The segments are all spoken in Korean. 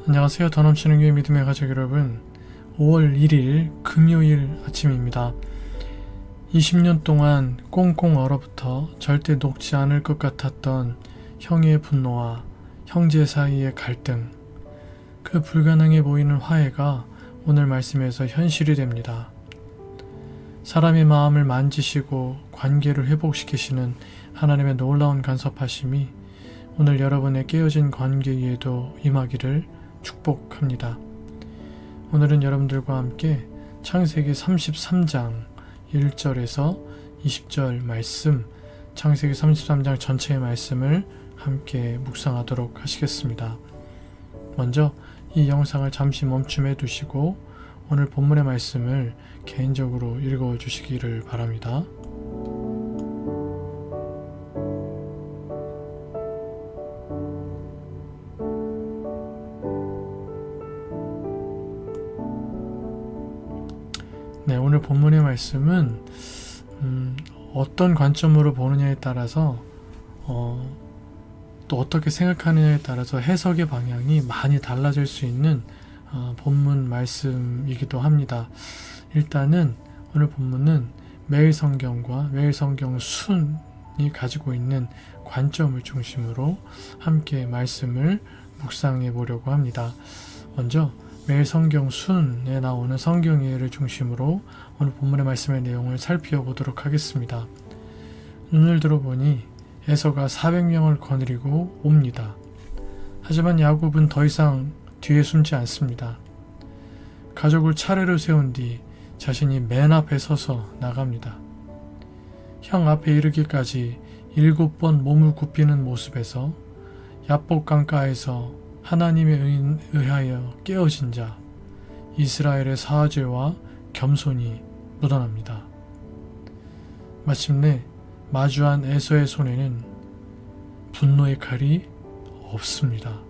안녕하세요. 더 넘치는 교회 믿음의 가족 여러분, 5월 1일 금요일 아침입니다. 20년 동안 꽁꽁 얼어붙어 절대 녹지 않을 것 같았던 형의 분노와 형제 사이의 갈등, 그 불가능해 보이는 화해가 오늘 말씀에서 현실이 됩니다. 사람의 마음을 만지시고 관계를 회복시키시는 하나님의 놀라운 간섭하심이 오늘 여러분의 깨어진 관계 위에도 임하기를 축복합니다. 오늘은 여러분들과 함께 창세기 33장 1절에서 20절 말씀, 창세기 33장 전체의 말씀을 함께 묵상하도록 하시겠습니다. 먼저 이 영상을 잠시 멈춤해 두시고 오늘 본문의 말씀을 개인적으로 읽어 주시기를 바랍니다. 네, 오늘 본문의 말씀은 어떤 관점으로 보느냐에 따라서 또 어떻게 생각하느냐에 따라서 해석의 방향이 많이 달라질 수 있는 본문 말씀이기도 합니다. 일단은 오늘 본문은 매일성경과 매일성경 순이 가지고 있는 관점을 중심으로 함께 말씀을 묵상해 보려고 합니다. 먼저 매일성경 순에 나오는 성경예를 중심으로 오늘 본문의 말씀의 내용을 살펴보도록 하겠습니다. 눈을 들어보니 에서가 400명을 거느리고 옵니다. 하지만 야곱은 더 이상 뒤에 숨지 않습니다. 가족을 차례로 세운 뒤 자신이 맨 앞에 서서 나갑니다. 형 앞에 이르기까지 7번 몸을 굽히는 모습에서 야복 강가에서 하나님에 의하여 깨어진 자 이스라엘의 사죄와 겸손이 묻어납니다. 마침내 마주한 에서의 손에는 분노의 칼이 없습니다.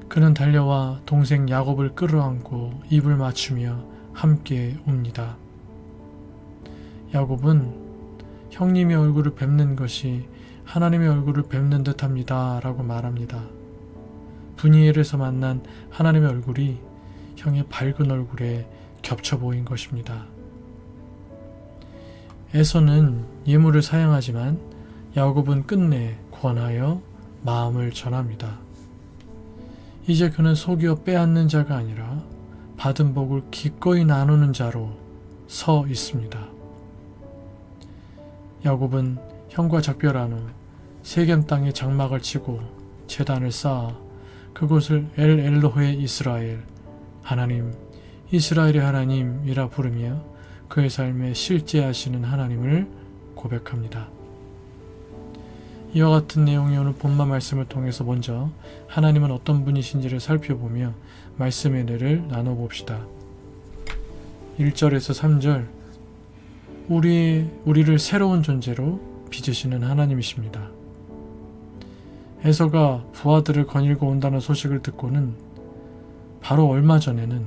그는 달려와 동생 야곱을 끌어안고 입을 맞추며 함께 웁니다. 야곱은 형님의 얼굴을 뵙는 것이 하나님의 얼굴을 뵙는 듯합니다 라고 말합니다. 분이엘에서 만난 하나님의 얼굴이 형의 밝은 얼굴에 겹쳐 보인 것입니다. 에서는 예물을 사양하지만 야곱은 끝내 권하여 마음을 전합니다. 이제 그는 속여 빼앗는 자가 아니라 받은 복을 기꺼이 나누는 자로 서 있습니다. 야곱은 형과 작별한 후 세겜 땅에 장막을 치고 제단을 쌓아 그곳을 엘 엘로헤 이스라엘, 하나님, 이스라엘의 하나님이라 부르며 그의 삶에 실제하시는 하나님을 고백합니다. 이와 같은 내용의 오늘 본문 말씀을 통해서 먼저 하나님은 어떤 분이신지를 살펴보며 말씀의 은혜를 나눠봅시다. 1절에서 3절, 우리를 새로운 존재로 빚으시는 하나님이십니다. 에서가 부하들을 거닐고 온다는 소식을 듣고는 바로 얼마 전에는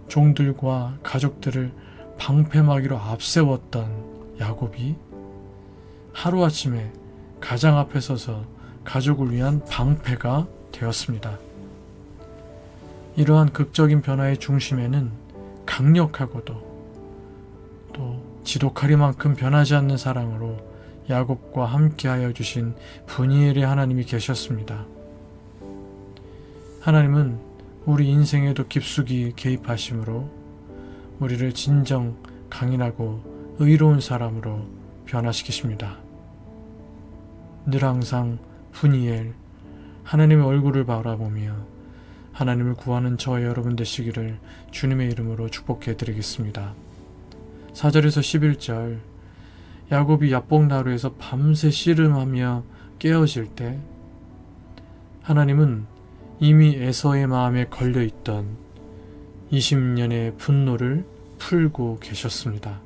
종들과 가족들을 방패막이로 앞세웠던 야곱이 하루아침에 가장 앞에 서서 가족을 위한 방패가 되었습니다. 이러한 극적인 변화의 중심에는 강력하고도 또 지독하리만큼 변하지 않는 사랑으로 야곱과 함께하여 주신 분이엘의 하나님이 계셨습니다. 하나님은 우리 인생에도 깊숙이 개입하심으로 우리를 진정 강인하고 의로운 사람으로 변화시키십니다. 늘 항상 분이엘, 하나님의 얼굴을 바라보며 하나님을 구하는 저와 여러분 되시기를 주님의 이름으로 축복해 드리겠습니다. 4절에서 11절, 야곱이 야복나루에서 밤새 씨름하며 깨어질 때 하나님은 이미 에서의 마음에 걸려있던 20년의 분노를 풀고 계셨습니다.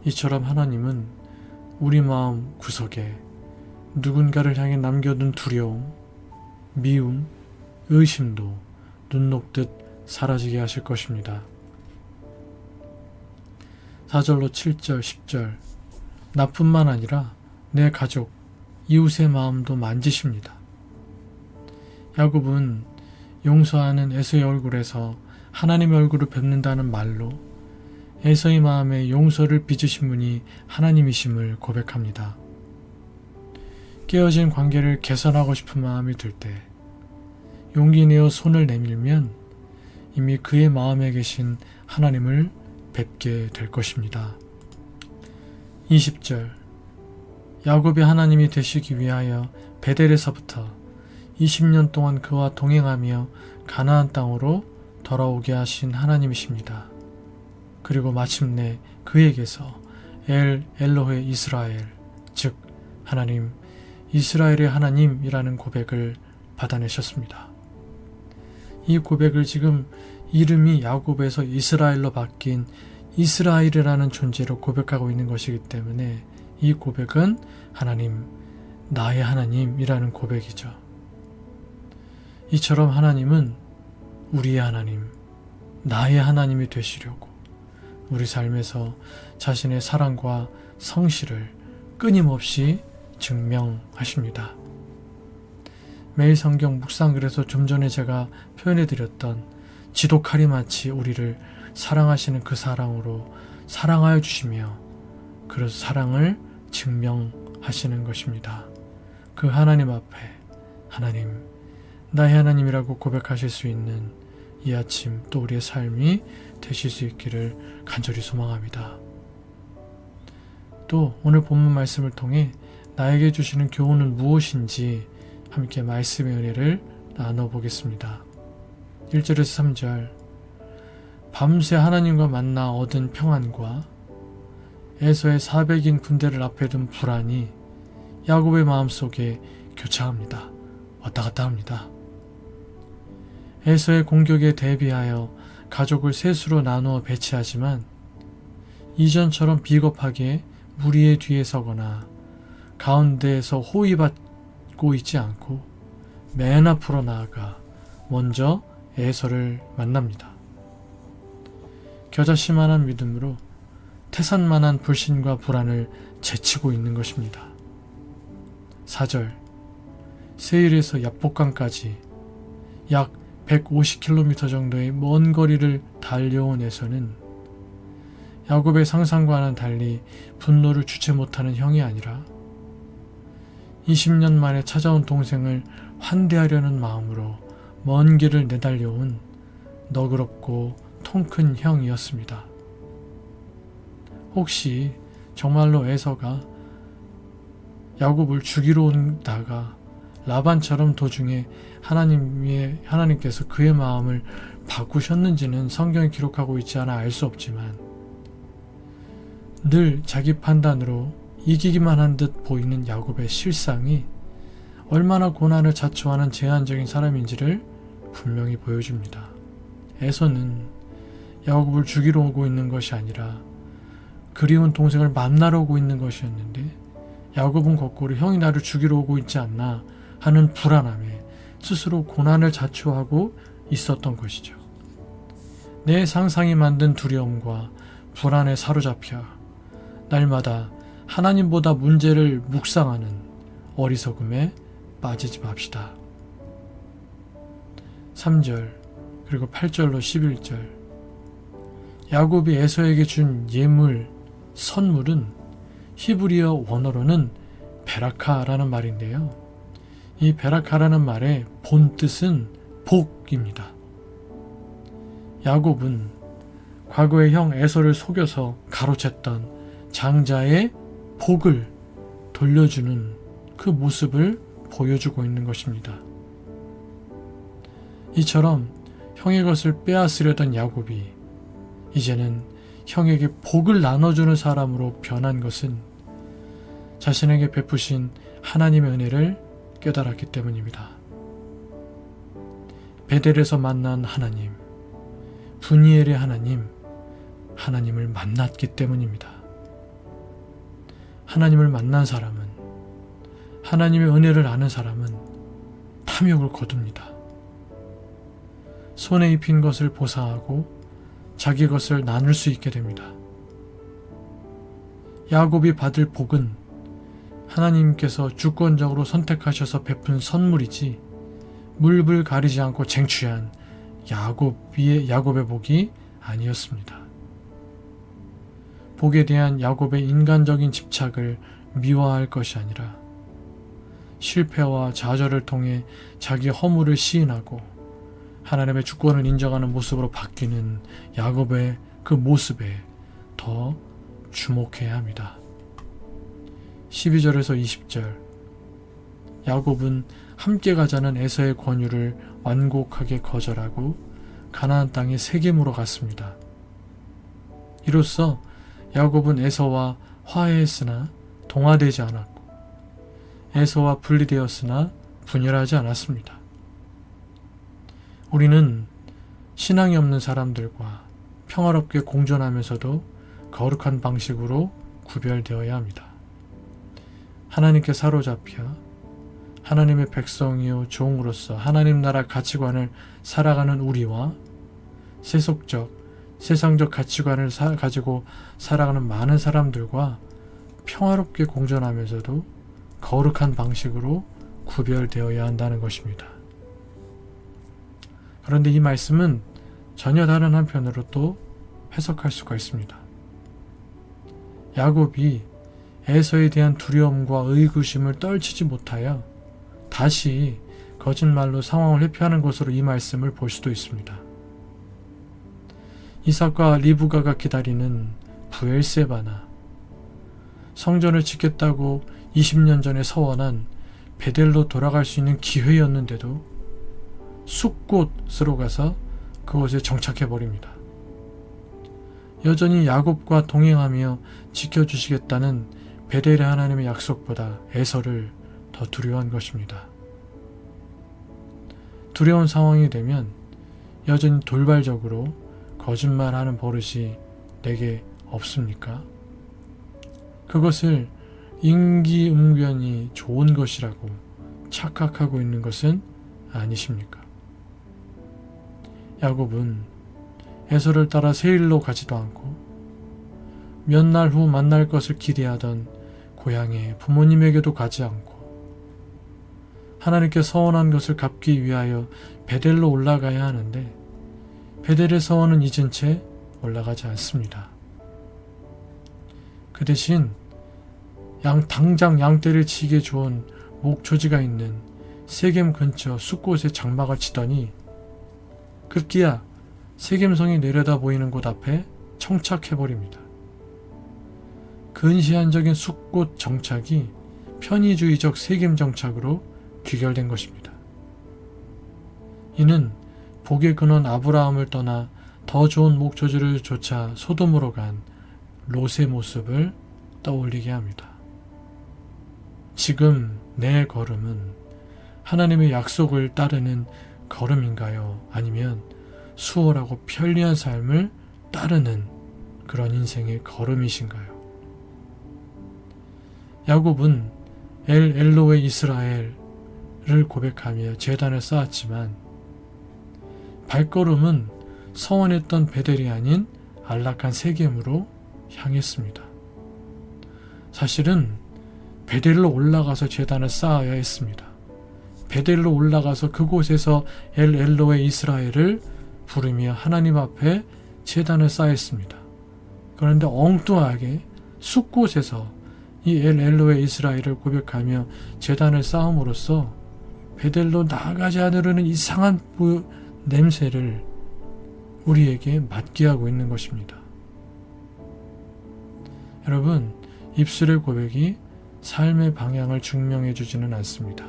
이처럼 하나님은 우리 마음 구석에 누군가를 향해 남겨둔 두려움, 미움, 의심도 눈 녹듯 사라지게 하실 것입니다. 4절로 7절, 10절, 나뿐만 아니라 내 가족, 이웃의 마음도 만지십니다. 야곱은 용서하는 에서의 얼굴에서 하나님의 얼굴을 뵙는다는 말로 에서의 마음에 용서를 빚으신 분이 하나님이심을 고백합니다. 깨어진 관계를 개선하고 싶은 마음이 들 때 용기 내어 손을 내밀면 이미 그의 마음에 계신 하나님을 뵙게 될 것입니다. 20절 야곱이 하나님이 되시기 위하여 베델에서부터 20년 동안 그와 동행하며 가나안 땅으로 돌아오게 하신 하나님이십니다. 그리고 마침내 그에게서 엘로헤 이스라엘, 즉 하나님, 이스라엘의 하나님이라는 고백을 받아내셨습니다. 이 고백을 지금 이름이 야곱에서 이스라엘로 바뀐 이스라엘이라는 존재로 고백하고 있는 것이기 때문에 이 고백은 하나님, 나의 하나님이라는 고백이죠. 이처럼 하나님은 우리의 하나님, 나의 하나님이 되시려고 우리 삶에서 자신의 사랑과 성실을 끊임없이 증명하십니다. 매일 성경 묵상글에서 좀 전에 제가 표현해드렸던 지독하리 마치 우리를 사랑하시는 그 사랑으로 사랑하여 주시며 그 사랑을 증명하시는 것입니다. 그 하나님 앞에 하나님, 나의 하나님이라고 고백하실 수 있는 이 아침 또 우리의 삶이 되실 수 있기를 간절히 소망합니다. 또 오늘 본문 말씀을 통해 나에게 주시는 교훈은 무엇인지 함께 말씀의 은혜를 나눠보겠습니다. 1절에서 3절 밤새 하나님과 만나 얻은 평안과 에서의 400인 군대를 앞에 둔 불안이 야곱의 마음속에 교차합니다. 왔다 갔다 합니다. 에서의 공격에 대비하여 가족을 셋으로 나누어 배치하지만 이전처럼 비겁하게 무리의 뒤에 서거나 가운데에서 호위받고 있지 않고 맨 앞으로 나아가 먼저 에서를 만납니다. 겨자씨만한 믿음으로 태산만한 불신과 불안을 제치고 있는 것입니다. 4절 세일에서 야복강까지 약 150km 정도의 먼 거리를 달려온 에서는 야곱의 상상과는 달리 분노를 주체 못하는 형이 아니라 20년 만에 찾아온 동생을 환대하려는 마음으로 먼 길을 내달려온 너그럽고 통 큰 형이었습니다. 혹시 정말로 에서가 야곱을 죽이러 온다가 라반처럼 도중에 하나님께서 그의 마음을 바꾸셨는지는 성경이 기록하고 있지 않아 알 수 없지만 늘 자기 판단으로 이기기만 한 듯 보이는 야곱의 실상이 얼마나 고난을 자초하는 제한적인 사람인지를 분명히 보여줍니다. 에서는 야곱을 죽이러 오고 있는 것이 아니라 그리운 동생을 만나러 오고 있는 것이었는데 야곱은 거꾸로 형이 나를 죽이러 오고 있지 않나 하는 불안함에 스스로 고난을 자초하고 있었던 것이죠. 내 상상이 만든 두려움과 불안에 사로잡혀 날마다 하나님보다 문제를 묵상하는 어리석음에 빠지지 맙시다. 3절 그리고 8절로 11절 야곱이 에서에게 준 예물, 선물은 히브리어 원어로는 베라카라는 말인데요. 이 베라카라는 말의 본뜻은 복입니다. 야곱은 과거의 형 에서를 속여서 가로챘던 장자의 복을 돌려주는 그 모습을 보여주고 있는 것입니다. 이처럼 형의 것을 빼앗으려던 야곱이 이제는 형에게 복을 나눠주는 사람으로 변한 것은 자신에게 베푸신 하나님의 은혜를 깨달았기 때문입니다. 베델에서 만난 하나님, 분이엘의 하나님, 하나님을 만났기 때문입니다. 하나님을 만난 사람은, 하나님의 은혜를 아는 사람은 탐욕을 거둡니다. 손에 입힌 것을 보상하고 자기 것을 나눌 수 있게 됩니다. 야곱이 받을 복은 하나님께서 주권적으로 선택하셔서 베푼 선물이지 물불 가리지 않고 쟁취한 야곱의 복이 아니었습니다. 복에 대한 야곱의 인간적인 집착을 미화할 것이 아니라 실패와 좌절을 통해 자기 허물을 시인하고 하나님의 주권을 인정하는 모습으로 바뀌는 야곱의 그 모습에 더 주목해야 합니다. 12절에서 20절 야곱은 함께 가자는 에서의 권유를 완곡하게 거절하고 가나안 땅에 세겜으로 갔습니다. 이로써 야곱은 에서와 화해했으나 동화되지 않았고 에서와 분리되었으나 분열하지 않았습니다. 우리는 신앙이 없는 사람들과 평화롭게 공존하면서도 거룩한 방식으로 구별되어야 합니다. 하나님께 사로잡혀 하나님의 백성이요 종으로서 하나님 나라 가치관을 살아가는 우리와 세상적 가치관을 가지고 살아가는 많은 사람들과 평화롭게 공존하면서도 거룩한 방식으로 구별되어야 한다는 것입니다. 그런데 이 말씀은 전혀 다른 한편으로 또 해석할 수가 있습니다. 야곱이 에서에 대한 두려움과 의구심을 떨치지 못하여 다시 거짓말로 상황을 회피하는 것으로 이 말씀을 볼 수도 있습니다. 이삭과 리브가가 기다리는 브엘세바나 성전을 짓겠다고 20년 전에 서원한 베델로 돌아갈 수 있는 기회였는데도 숫곳으로 가서 그곳에 정착해버립니다. 여전히 야곱과 동행하며 지켜주시겠다는 베델의 하나님의 약속보다 에서를 더 두려워한 것입니다. 두려운 상황이 되면 여전히 돌발적으로 거짓말하는 버릇이 내게 없습니까? 그것을 임기응변이 좋은 것이라고 착각하고 있는 것은 아니십니까? 야곱은 에서를 따라 세일로 가지도 않고 몇 날 후 만날 것을 기대하던 고향의 부모님에게도 가지 않고 하나님께 서원한 것을 갚기 위하여 베델로 올라가야 하는데 베델의 서원은 잊은 채 올라가지 않습니다. 그 대신 당장 양떼를 치기에 좋은 목초지가 있는 세겜 근처 숫곳에 장막을 치더니 급기야 세겜성이 내려다 보이는 곳 앞에 정착해버립니다. 근시안적인 숫곳 정착이 편의주의적 세겜 정착으로 귀결된 것입니다. 이는 복의 근원 아브라함을 떠나 더 좋은 목초지를 쫓아 소돔으로 간 롯의 모습을 떠올리게 합니다. 지금 내 걸음은 하나님의 약속을 따르는 걸음인가요? 아니면 수월하고 편리한 삶을 따르는 그런 인생의 걸음이신가요? 야곱은 엘로의 이스라엘을 고백하며 제단을 쌓았지만 발걸음은 서원했던 베델이 아닌 안락한 세겜으로 향했습니다. 사실은 베델로 올라가서 제단을 쌓아야 했습니다. 베델로 올라가서 그곳에서 엘로의 이스라엘을 부르며 하나님 앞에 제단을 쌓았습니다. 그런데 엉뚱하게 숫곳에서 이 엘로의 이스라엘을 고백하며 제단을 쌓음으로써 베델로 나아가지 않으려는 이상한 냄새를 우리에게 맡게 하고 있는 것입니다. 여러분, 입술의 고백이 삶의 방향을 증명해 주지는 않습니다.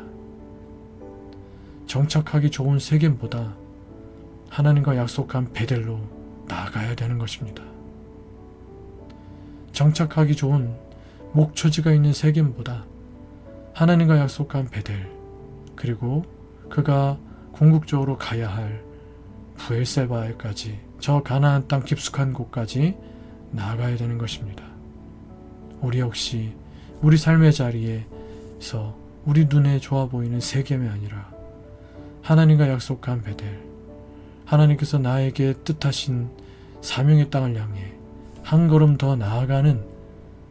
정착하기 좋은 세겜보다 하나님과 약속한 베델로 나아가야 되는 것입니다. 정착하기 좋은 목초지가 있는 세겜보다 하나님과 약속한 베델, 그리고 그가 궁극적으로 가야 할 브엘세바에까지, 저 가나안 땅 깊숙한 곳까지 나아가야 되는 것입니다. 우리 역시 우리 삶의 자리에서 우리 눈에 좋아 보이는 세겜이 아니라 하나님과 약속한 베델, 하나님께서 나에게 뜻하신 사명의 땅을 향해 한 걸음 더 나아가는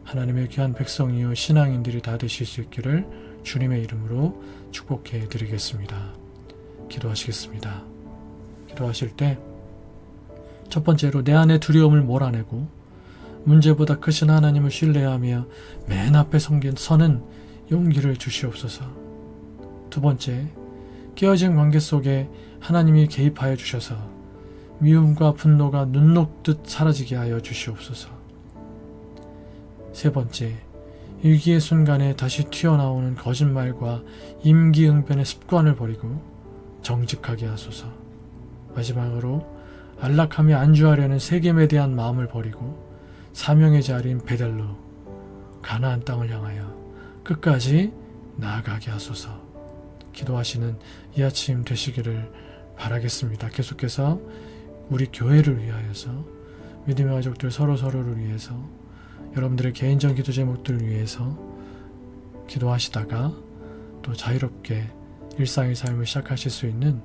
하나님의 귀한 백성이요 신앙인들이 다 되실 수 있기를 주님의 이름으로 축복해 드리겠습니다. 기도하시겠습니다. 기도하실 때 첫 번째로 내 안의 두려움을 몰아내고 문제보다 크신 하나님을 신뢰하며 맨 앞에 서는 용기를 주시옵소서. 두 번째, 깨어진 관계 속에 하나님이 개입하여 주셔서 미움과 분노가 눈 녹듯 사라지게 하여 주시옵소서. 세 번째, 위기의 순간에 다시 튀어나오는 거짓말과 임기응변의 습관을 버리고 정직하게 하소서. 마지막으로 안락함에 안주하려는 세겜에 대한 마음을 버리고 사명의 자리인 베델로 가나안 땅을 향하여 끝까지 나아가게 하소서. 기도하시는 이 아침 되시기를 바라겠습니다. 계속해서 우리 교회를 위하여서, 믿음의 가족들 서로를 위해서, 여러분들의 개인적 기도 제목들을 위해서 기도하시다가 또 자유롭게 일상의 삶을 시작하실 수 있는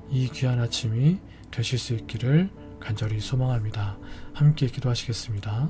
이 귀한 아침이 되실 수 있기를 간절히 소망합니다. 함께 기도하시겠습니다.